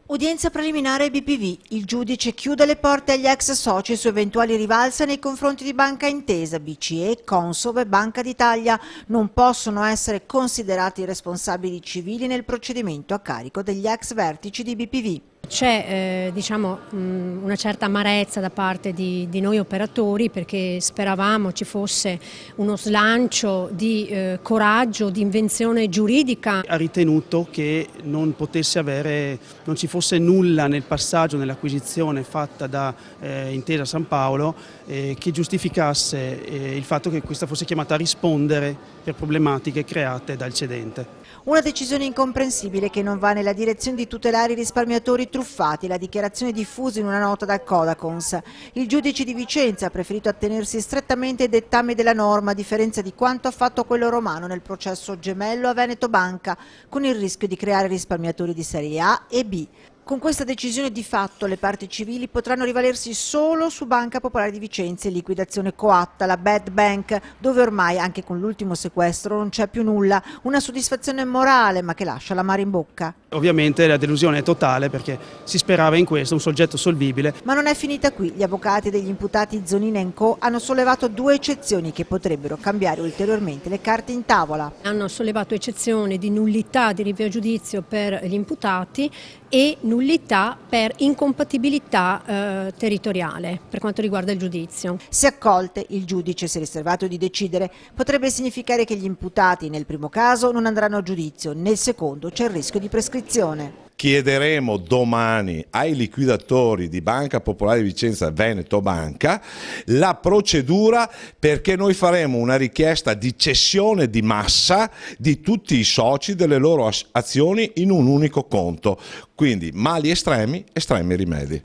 Udienza preliminare BPV. Il giudice chiude le porte agli ex soci su eventuali rivalse nei confronti di Banca Intesa, BCE, Consob e Banca d'Italia. Non possono essere considerati responsabili civili nel procedimento a carico degli ex vertici di BPV. C'è una certa amarezza da parte di noi operatori, perché speravamo ci fosse uno slancio di coraggio, di invenzione giuridica. Ha ritenuto che non ci fosse nulla nel passaggio, nell'acquisizione fatta da Intesa San Paolo che giustificasse il fatto che questa fosse chiamata a rispondere per problematiche create dal cedente. Una decisione incomprensibile che non va nella direzione di tutelare i risparmiatori truffati, la dichiarazione diffusa in una nota dal Codacons. Il giudice di Vicenza ha preferito attenersi strettamente ai dettami della norma, a differenza di quanto ha fatto quello romano nel processo gemello a Veneto Banca, con il rischio di creare risparmiatori di serie A e B. Con questa decisione di fatto le parti civili potranno rivalersi solo su Banca Popolare di Vicenza in liquidazione coatta, la Bad Bank, dove ormai anche con l'ultimo sequestro non c'è più nulla, una soddisfazione morale ma che lascia l'amaro in bocca. Ovviamente la delusione è totale perché si sperava in questo, un soggetto solvibile. Ma non è finita qui, gli avvocati degli imputati Zonina & Co. hanno sollevato due eccezioni che potrebbero cambiare ulteriormente le carte in tavola. Hanno sollevato eccezioni di nullità di rinvio a giudizio per gli imputati e nullità per incompatibilità territoriale per quanto riguarda il giudizio. Se accolte, il giudice si è riservato di decidere. Potrebbe significare che gli imputati nel primo caso non andranno a giudizio, nel secondo c'è il rischio di prescrizione. Chiederemo domani ai liquidatori di Banca Popolare di Vicenza Veneto Banca la procedura, perché noi faremo una richiesta di cessione di massa di tutti i soci delle loro azioni in un unico conto. Quindi mali estremi, estremi rimedi.